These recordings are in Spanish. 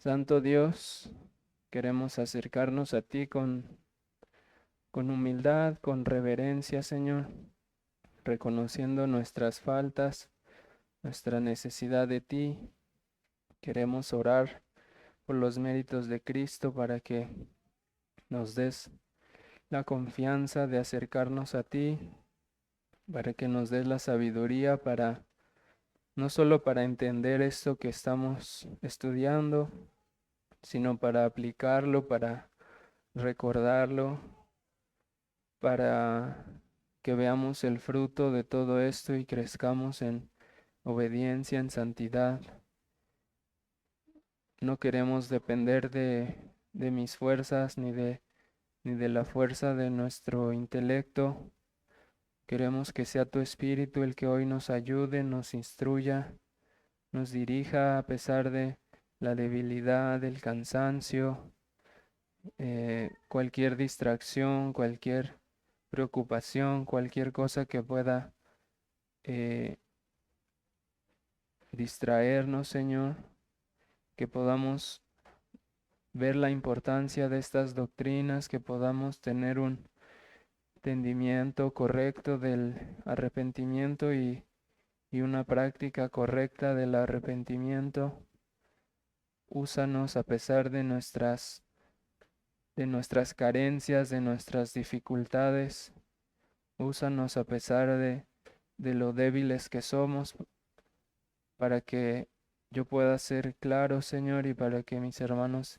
Santo Dios, queremos acercarnos a ti con humildad, con reverencia, Señor, reconociendo nuestras faltas, nuestra necesidad de ti. Queremos orar por los méritos de Cristo para que nos des la confianza de acercarnos a ti, para que nos des la sabiduría para no solo para entender esto que estamos estudiando, sino para aplicarlo, para recordarlo, para que veamos el fruto de todo esto y crezcamos en obediencia, en santidad. No queremos depender de mis fuerzas ni de la fuerza de nuestro intelecto. Queremos que sea tu Espíritu el que hoy nos ayude, nos instruya, nos dirija a pesar de la debilidad, el cansancio, cualquier distracción, cualquier preocupación, cualquier cosa que pueda eh, distraernos, Señor, que podamos ver la importancia de estas doctrinas, que podamos tener un entendimiento correcto del arrepentimiento y una práctica correcta del arrepentimiento. Úsanos a pesar de nuestras carencias, de nuestras dificultades. Úsanos a pesar de lo débiles que somos, para que yo pueda ser claro, Señor, y para que mis hermanos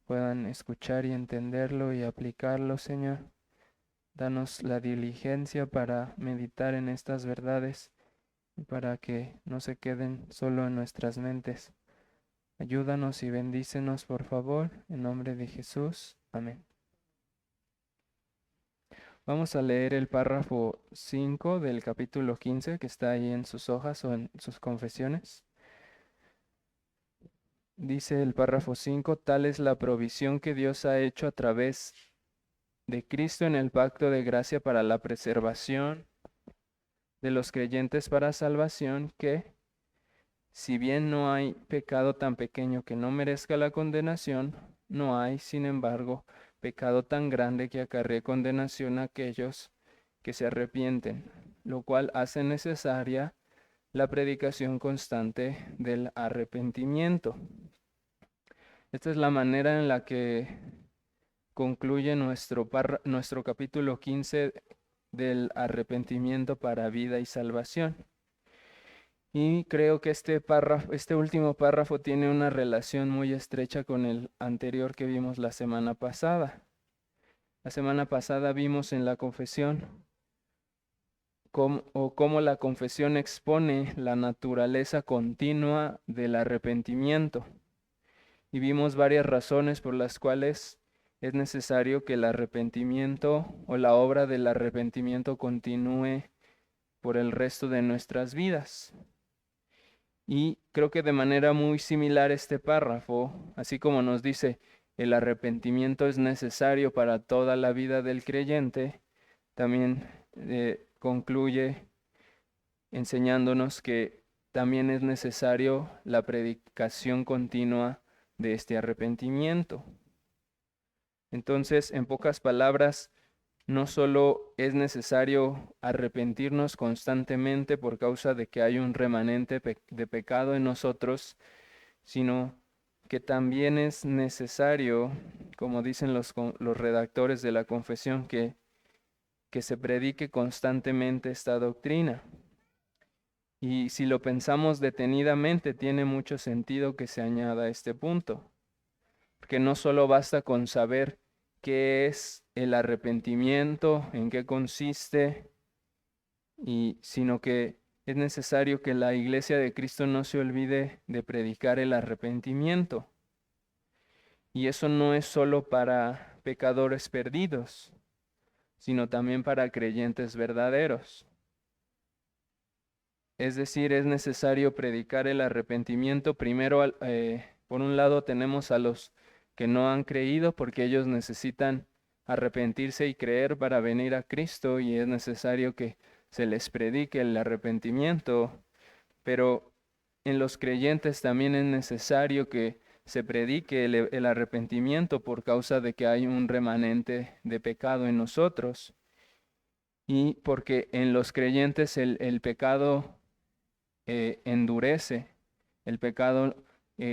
puedan escuchar y entenderlo y aplicarlo, Señor. Danos la diligencia para meditar en estas verdades y para que no se queden solo en nuestras mentes. Ayúdanos y bendícenos, por favor, en nombre de Jesús. Amén. Vamos a leer el párrafo 5 del capítulo 15 que está ahí en sus hojas o en sus confesiones. Dice el párrafo 5: tal es la provisión que Dios ha hecho a través de Cristo en el pacto de gracia para la preservación de los creyentes para salvación, que, si bien no hay pecado tan pequeño que no merezca la condenación, no hay, sin embargo, pecado tan grande que acarree condenación a aquellos que se arrepienten, lo cual hace necesaria la predicación constante del arrepentimiento. Esta es la manera en la que concluye nuestro capítulo 15 del arrepentimiento para vida y salvación. Y creo que este último párrafo tiene una relación muy estrecha con el anterior que vimos la semana pasada. La semana pasada vimos en la confesión cómo la confesión expone la naturaleza continua del arrepentimiento. Y vimos varias razones por las cuales es necesario que el arrepentimiento o la obra del arrepentimiento continúe por el resto de nuestras vidas. Y creo que de manera muy similar este párrafo, así como nos dice el arrepentimiento es necesario para toda la vida del creyente, también concluye enseñándonos que también es necesario la predicación continua de este arrepentimiento. Entonces, en pocas palabras, no solo es necesario arrepentirnos constantemente por causa de que hay un remanente de pecado en nosotros, sino que también es necesario, como dicen los redactores de la confesión, que se predique constantemente esta doctrina. Y si lo pensamos detenidamente, tiene mucho sentido que se añada este punto, porque no solo basta con saber qué es el arrepentimiento, en qué consiste, sino que es necesario que la Iglesia de Cristo no se olvide de predicar el arrepentimiento. Y eso no es solo para pecadores perdidos, sino también para creyentes verdaderos. Es decir, es necesario predicar el arrepentimiento. Primero, por un lado, tenemos a los que no han creído, porque ellos necesitan arrepentirse y creer para venir a Cristo, y es necesario que se les predique el arrepentimiento. Pero en los creyentes también es necesario que se predique el arrepentimiento por causa de que hay un remanente de pecado en nosotros. Y porque en los creyentes el pecado endurece, el pecado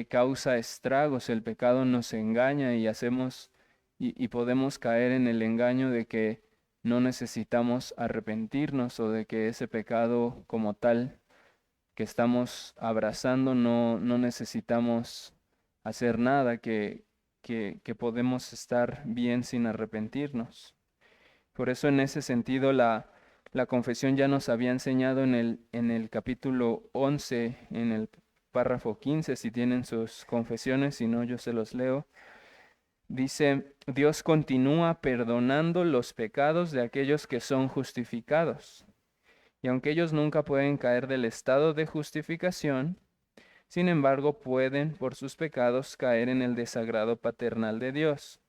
causa estragos, el pecado nos engaña y podemos caer en el engaño de que no necesitamos arrepentirnos o de que ese pecado como tal que estamos abrazando no necesitamos hacer nada, que podemos estar bien sin arrepentirnos. Por eso en ese sentido la confesión ya nos había enseñado en el capítulo 11, en el párrafo 15, si tienen sus confesiones, si no yo se los leo. Dice, Dios continúa perdonando los pecados de aquellos que son justificados. Y aunque ellos nunca pueden caer del estado de justificación, sin embargo pueden por sus pecados caer en el desagrado paternal de Dios.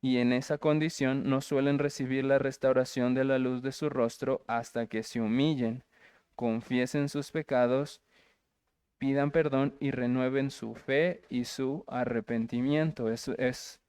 Y en esa condición no suelen recibir la restauración de la luz de su rostro hasta que se humillen, confiesen sus pecados, pidan perdón y renueven su fe y su arrepentimiento. Eso es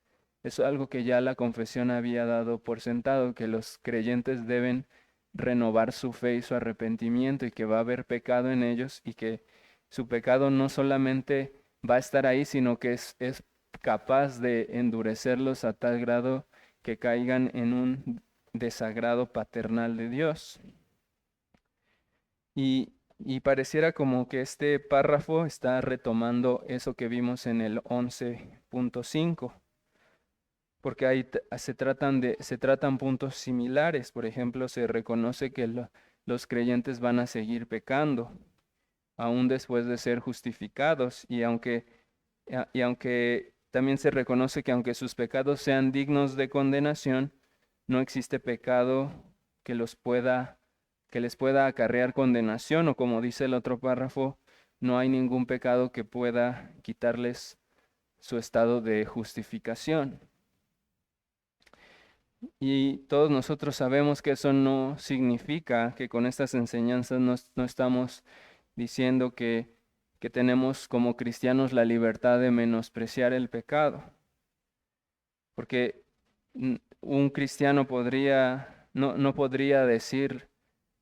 algo que ya la confesión había dado por sentado, que los creyentes deben renovar su fe y su arrepentimiento y que va a haber pecado en ellos y que su pecado no solamente va a estar ahí, sino que es capaz de endurecerlos a tal grado que caigan en un desagrado paternal de Dios. Y pareciera como que este párrafo está retomando eso que vimos en el 11.5, porque ahí se tratan puntos similares. Por ejemplo, se reconoce que los creyentes van a seguir pecando, aún después de ser justificados, y aunque también se reconoce que aunque sus pecados sean dignos de condenación, no existe pecado que les pueda acarrear condenación, o como dice el otro párrafo, no hay ningún pecado que pueda quitarles su estado de justificación. Y todos nosotros sabemos que eso no significa que con estas enseñanzas no estamos diciendo que tenemos como cristianos la libertad de menospreciar el pecado. Porque un cristiano no podría decir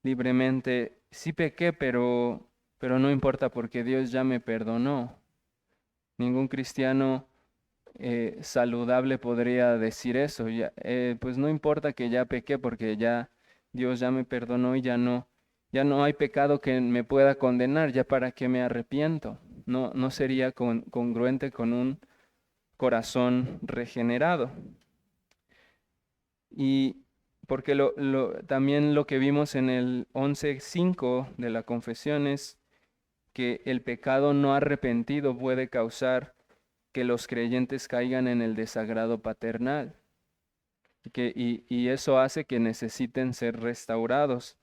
libremente, sí pequé, pero no importa porque Dios ya me perdonó. Ningún cristiano saludable podría decir eso. Pues no importa que ya pequé porque ya Dios ya me perdonó y ya no hay pecado que me pueda condenar, ya para qué me arrepiento. No sería congruente con un corazón regenerado. Y porque también lo que vimos en el 11.5 de la confesión es que el pecado no arrepentido puede causar que los creyentes caigan en el desagrado paternal. Y eso hace que necesiten ser restaurados.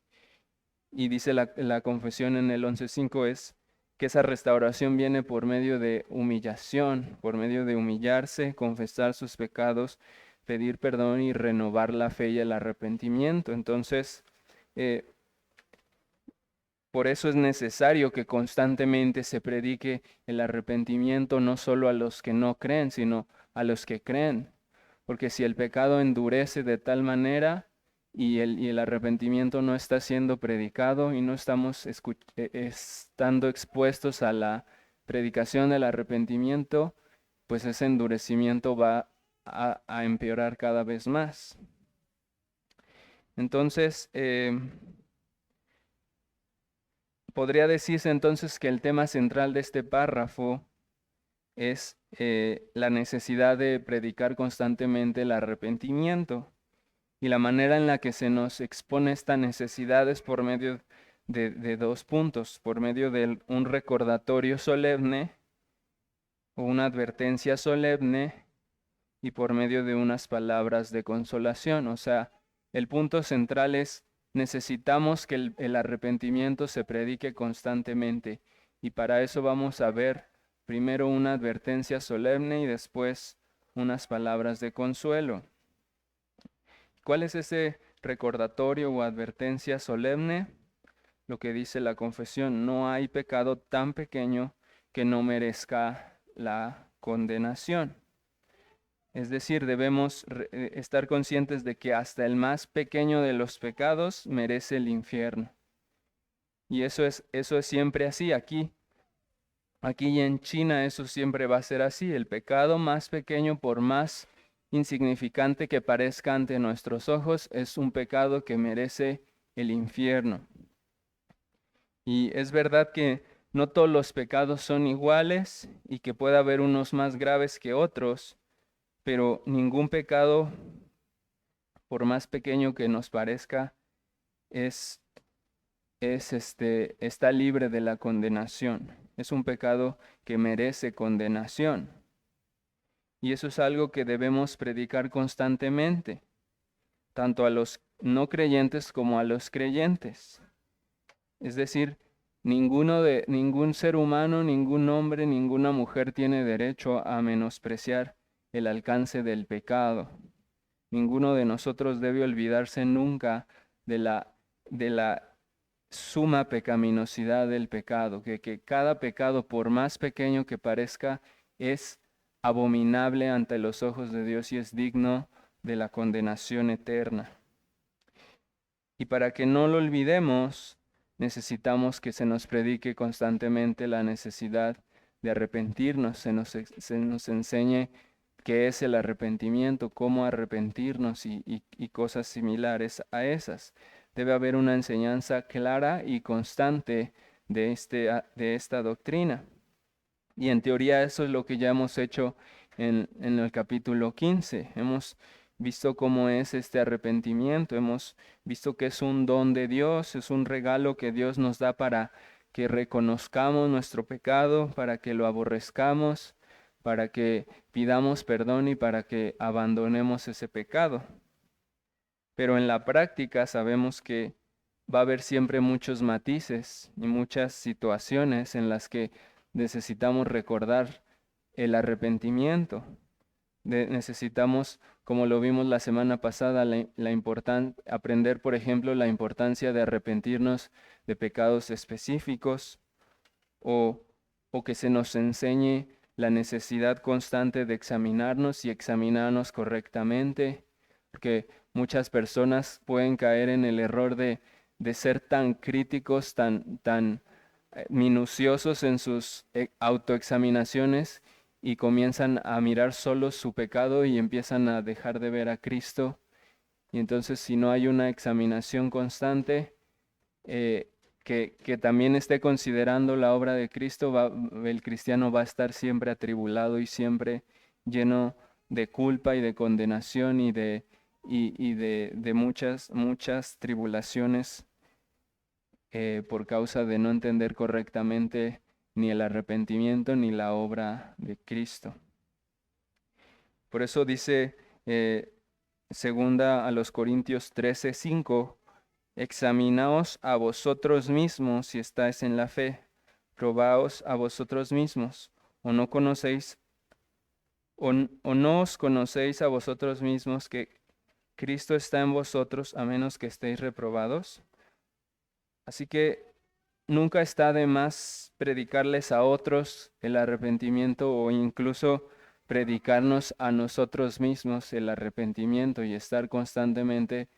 Y dice la confesión en el 11.5 es que esa restauración viene por medio de humillación, por medio de humillarse, confesar sus pecados, pedir perdón y renovar la fe y el arrepentimiento. Entonces, por eso es necesario que constantemente se predique el arrepentimiento no solo a los que no creen, sino a los que creen. Porque si el pecado endurece de tal manera y el arrepentimiento no está siendo predicado y no estamos estando expuestos a la predicación del arrepentimiento, pues ese endurecimiento va a empeorar cada vez más. Entonces, podría decirse entonces que el tema central de este párrafo es la necesidad de predicar constantemente el arrepentimiento. Y la manera en la que se nos expone esta necesidad es por medio de dos puntos, por medio de un recordatorio solemne o una advertencia solemne y por medio de unas palabras de consolación. O sea, el punto central es: necesitamos que el arrepentimiento se predique constantemente, y para eso vamos a ver primero una advertencia solemne y después unas palabras de consuelo. ¿Cuál es ese recordatorio o advertencia solemne? Lo que dice la confesión: no hay pecado tan pequeño que no merezca la condenación. Es decir, debemos estar conscientes de que hasta el más pequeño de los pecados merece el infierno. Y eso es siempre así. Aquí y en China eso siempre va a ser así. El pecado más pequeño, por más insignificante que parezca ante nuestros ojos, es un pecado que merece el infierno. Y es verdad que no todos los pecados son iguales y que puede haber unos más graves que otros, pero ningún pecado, por más pequeño que nos parezca, está libre de la condenación. Es un pecado que merece condenación. Y eso es algo que debemos predicar constantemente, tanto a los no creyentes como a los creyentes. Es decir, ningún ser humano, ningún hombre, ninguna mujer tiene derecho a menospreciar el alcance del pecado. Ninguno de nosotros debe olvidarse nunca de la suma pecaminosidad del pecado, que cada pecado, por más pequeño que parezca, es abominable ante los ojos de Dios y es digno de la condenación eterna. Y para que no lo olvidemos, necesitamos que se nos predique constantemente la necesidad de arrepentirnos, se nos enseñe qué es el arrepentimiento, cómo arrepentirnos y cosas similares a esas. Debe haber una enseñanza clara y constante de esta doctrina. Y en teoría eso es lo que ya hemos hecho en el capítulo 15. Hemos visto cómo es este arrepentimiento, hemos visto que es un don de Dios, es un regalo que Dios nos da para que reconozcamos nuestro pecado, para que lo aborrezcamos, para que pidamos perdón y para que abandonemos ese pecado. Pero en la práctica sabemos que va a haber siempre muchos matices y muchas situaciones en las que necesitamos recordar el arrepentimiento. Necesitamos, como lo vimos la semana pasada, aprender, por ejemplo, la importancia de arrepentirnos de pecados específicos o que se nos enseñe la necesidad constante de examinarnos y examinarnos correctamente, porque muchas personas pueden caer en el error de ser tan críticos, tan minuciosos en sus autoexaminaciones y comienzan a mirar solo su pecado y empiezan a dejar de ver a Cristo. Y entonces si no hay una examinación constante, que también esté considerando la obra de Cristo, el cristiano va a estar siempre atribulado y siempre lleno de culpa y de condenación y de muchas tribulaciones por causa de no entender correctamente ni el arrepentimiento ni la obra de Cristo. Por eso dice segunda a los Corintios 13:5, examinaos a vosotros mismos si estáis en la fe, probaos a vosotros mismos, o no os conocéis a vosotros mismos que Cristo está en vosotros, a menos que estéis reprobados. Así que nunca está de más predicarles a otros el arrepentimiento o incluso predicarnos a nosotros mismos el arrepentimiento y estar constantemente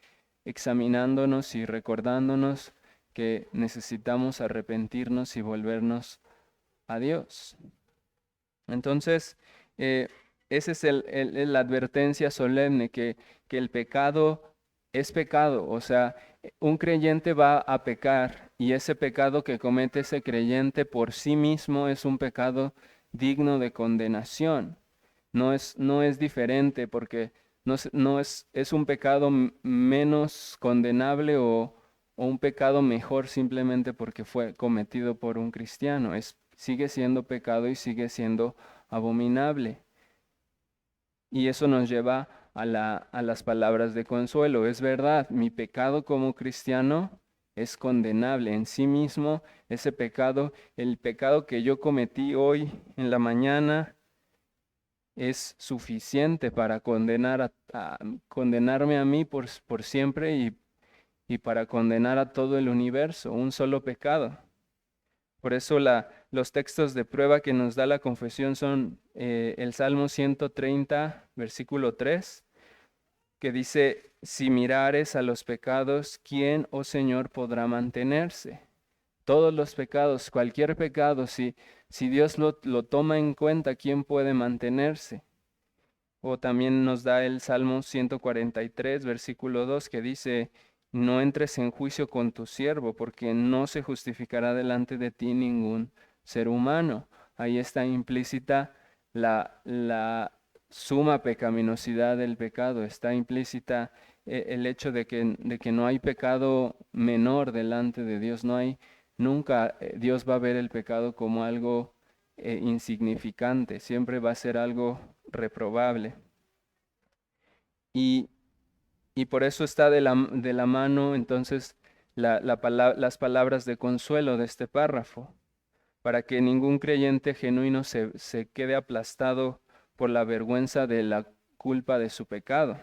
examinándonos y recordándonos que necesitamos arrepentirnos y volvernos a Dios. Entonces, esa es la advertencia solemne, que el pecado es pecado. O sea, un creyente va a pecar y ese pecado que comete ese creyente por sí mismo es un pecado digno de condenación. No es diferente porque es un pecado menos condenable o un pecado mejor simplemente porque fue cometido por un cristiano. Sigue siendo pecado y sigue siendo abominable. Y eso nos lleva a las palabras de consuelo. Es verdad, mi pecado como cristiano es condenable en sí mismo. Ese pecado, el pecado que yo cometí hoy en la mañana, es suficiente para condenarme a mí por siempre y para condenar a todo el universo, un solo pecado. Por eso la los textos de prueba que nos da la confesión son el Salmo 130, versículo 3, que dice, si mirares a los pecados, ¿quién, oh Señor, podrá mantenerse? Todos los pecados, cualquier pecado, si Dios lo toma en cuenta, ¿quién puede mantenerse? O también nos da el Salmo 143, versículo 2, que dice, no entres en juicio con tu siervo, porque no se justificará delante de ti ningún ser humano. Ahí está implícita la suma pecaminosidad del pecado, está implícita el hecho de que no hay pecado menor delante de Dios, no hay, nunca Dios va a ver el pecado como algo insignificante, siempre va a ser algo reprobable. Y, y por eso está de la mano entonces las palabras de consuelo de este párrafo, para que ningún creyente genuino se quede aplastado por la vergüenza de la culpa de su pecado.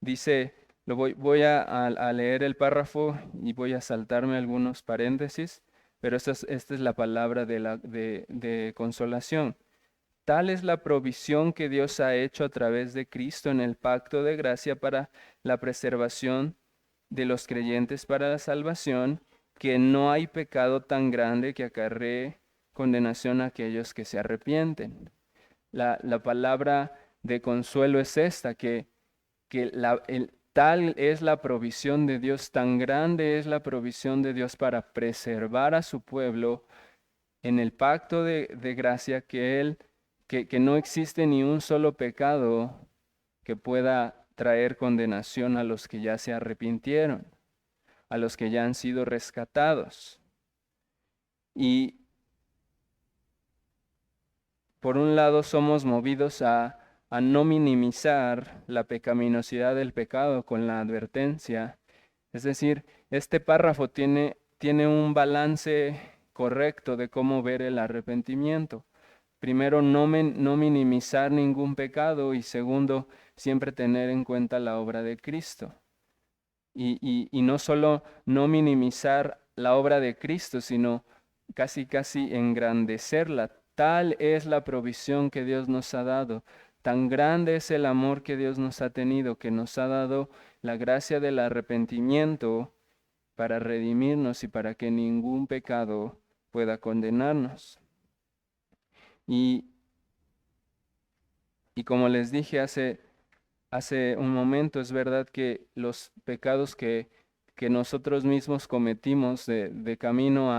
Dice, voy a leer el párrafo y voy a saltarme algunos paréntesis, pero esta es la palabra de consolación. Tal es la provisión que Dios ha hecho a través de Cristo en el pacto de gracia para la preservación de los creyentes para la salvación, que no hay pecado tan grande que acarree condenación a aquellos que se arrepienten. La palabra de consuelo es esta, que tal es la provisión de Dios, tan grande es la provisión de Dios para preservar a su pueblo en el pacto de gracia que no existe ni un solo pecado que pueda traer condenación a los que ya se arrepintieron, a los que ya han sido rescatados. Y por un lado somos movidos a no minimizar la pecaminosidad del pecado con la advertencia. Es decir, este párrafo tiene un balance correcto de cómo ver el arrepentimiento. Primero, no minimizar ningún pecado y segundo, siempre tener en cuenta la obra de Cristo. Y no solo no minimizar la obra de Cristo, sino casi engrandecerla. Tal es la provisión que Dios nos ha dado. Tan grande es el amor que Dios nos ha tenido, que nos ha dado la gracia del arrepentimiento para redimirnos y para que ningún pecado pueda condenarnos. Y como les dije hace un momento, es verdad que los pecados que nosotros mismos cometimos de camino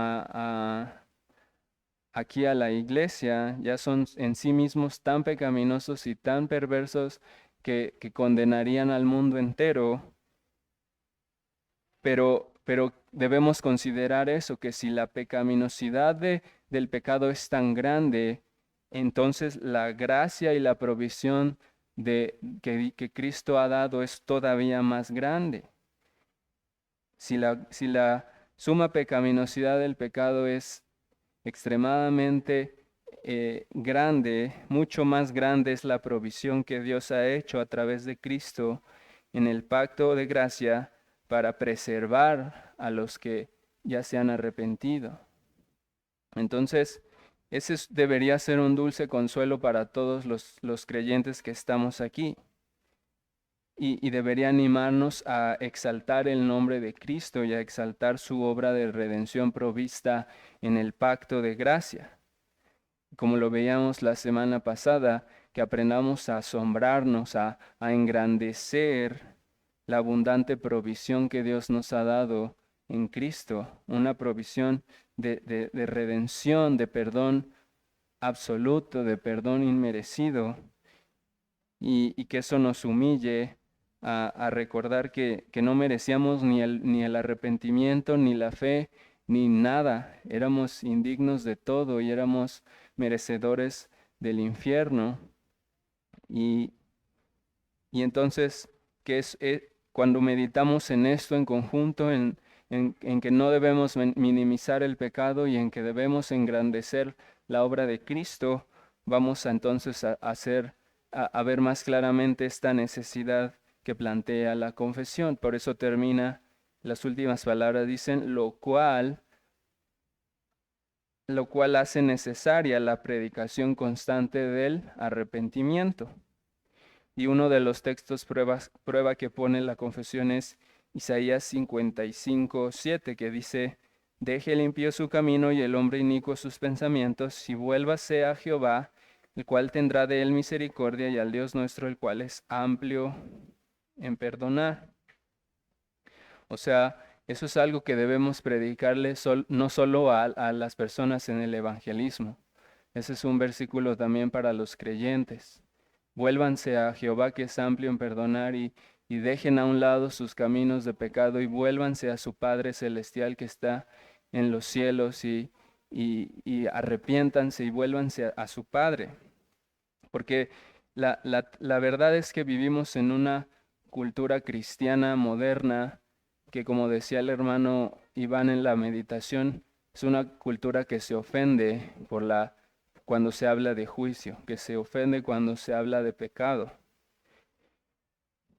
aquí a la iglesia ya son en sí mismos tan pecaminosos y tan perversos que condenarían al mundo entero, pero debemos considerar eso, que si la pecaminosidad del pecado es tan grande, entonces la gracia y la provisión que Cristo ha dado es todavía más grande. Si la suma pecaminosidad del pecado es extremadamente grande, mucho más grande es la provisión que Dios ha hecho a través de Cristo en el pacto de gracia para preservar a los que ya se han arrepentido. Entonces, debería ser un dulce consuelo para todos los creyentes que estamos aquí. Y debería animarnos a exaltar el nombre de Cristo y a exaltar su obra de redención provista en el pacto de gracia. Como lo veíamos la semana pasada, que aprendamos a asombrarnos, a engrandecer la abundante provisión que Dios nos ha dado en Cristo, una provisión de redención, de perdón absoluto, de perdón inmerecido, y que eso nos humille a recordar que no merecíamos ni el arrepentimiento, ni la fe, ni nada. Éramos indignos de todo y éramos merecedores del infierno. Y entonces, cuando meditamos en esto en conjunto, en que no debemos minimizar el pecado y en que debemos engrandecer la obra de Cristo, vamos entonces a ver más claramente esta necesidad que plantea la confesión. Por eso termina, las últimas palabras dicen, lo cual lo cual hace necesaria la predicación constante del arrepentimiento. Y uno de los textos prueba que pone la confesión es Isaías 55:7, que dice: Deje el impío su camino y el hombre inicuo sus pensamientos, y vuélvase a Jehová, el cual tendrá de él misericordia, y al Dios nuestro, el cual es amplio en perdonar. O sea, eso es algo que debemos predicarle no solo a las personas en el evangelismo. Ese es un versículo también para los creyentes. Vuélvanse a Jehová, que es amplio en perdonar, y dejen a un lado sus caminos de pecado, y vuélvanse a su Padre Celestial que está en los cielos, y arrepiéntanse y vuélvanse a su Padre. Porque la verdad es que vivimos en una cultura cristiana moderna que, como decía el hermano Iván en la meditación, es una cultura que se ofende cuando se habla de juicio, que se ofende cuando se habla de pecado.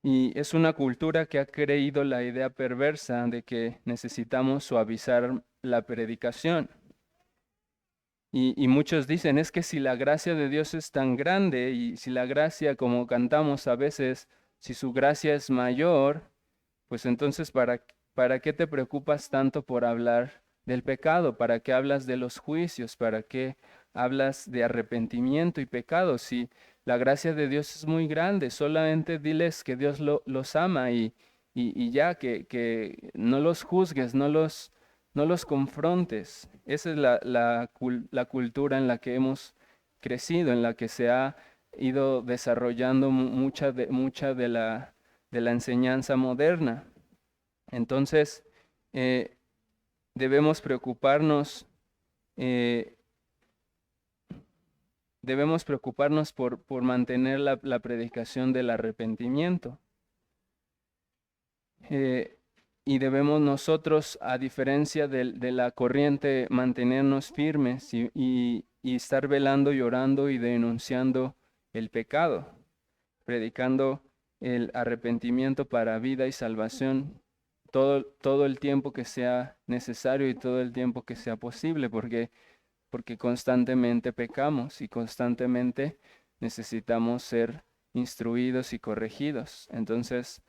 Y es una cultura que ha creído la idea perversa de que necesitamos suavizar la predicación. Y muchos dicen, es que si la gracia de Dios es tan grande, y si la gracia, como cantamos a veces, si su gracia es mayor, pues entonces ¿para qué te preocupas tanto por hablar del pecado? ¿Para qué hablas de los juicios? ¿Para qué hablas de arrepentimiento y pecado? Si la gracia de Dios es muy grande, solamente diles que Dios los ama, y ya, que no los juzgues, no los confrontes. Esa es la cultura en la que hemos crecido, en la que se ha ido desarrollando mucha de la enseñanza moderna. Entonces, eh, debemos preocuparnos, eh, por mantener la predicación del arrepentimiento. Y debemos nosotros, a diferencia de la corriente, mantenernos firmes y estar velando y orando y denunciando el pecado, predicando el arrepentimiento para vida y salvación todo el tiempo que sea necesario y todo el tiempo que sea posible, porque constantemente pecamos y constantemente necesitamos ser instruidos y corregidos. Entonces,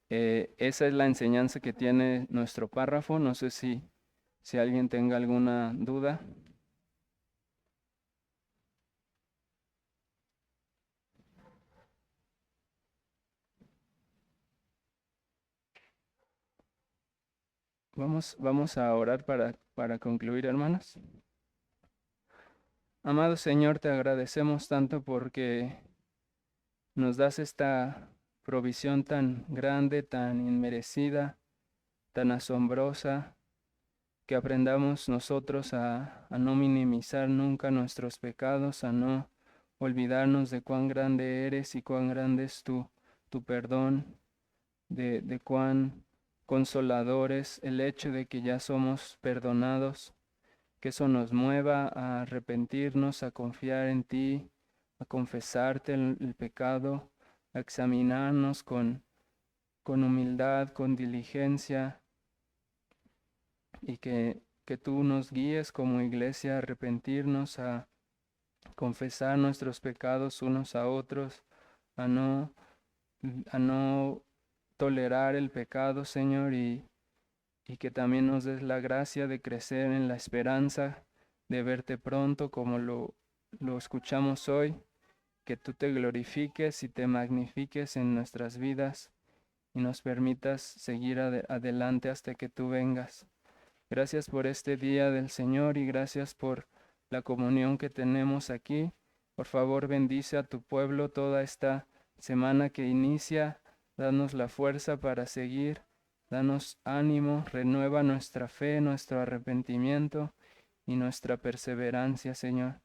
esa es la enseñanza que tiene nuestro párrafo. No sé si alguien tenga alguna duda. Vamos a orar para concluir, hermanos. Amado Señor, te agradecemos tanto porque nos das esta provisión tan grande, tan inmerecida, tan asombrosa, que aprendamos nosotros a no minimizar nunca nuestros pecados, a no olvidarnos de cuán grande eres y cuán grande es tu perdón, de cuán consolador es el hecho de que ya somos perdonados, que eso nos mueva a arrepentirnos, a confiar en ti, a confesarte el pecado, a examinarnos con humildad, con diligencia, y que tú nos guíes como iglesia a arrepentirnos, a confesar nuestros pecados unos a otros, a no tolerar el pecado, Señor, y que también nos des la gracia de crecer en la esperanza de verte pronto, como lo escuchamos hoy, que tú te glorifiques y te magnifiques en nuestras vidas y nos permitas seguir adelante hasta que tú vengas. Gracias por este día del Señor y gracias por la comunión que tenemos aquí. Por favor, bendice a tu pueblo toda esta semana que inicia. Danos la fuerza para seguir. Danos ánimo, renueva nuestra fe, nuestro arrepentimiento y nuestra perseverancia, Señor.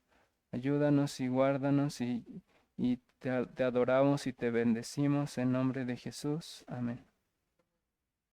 Ayúdanos y guárdanos, y te adoramos y te bendecimos en nombre de Jesús. Amén.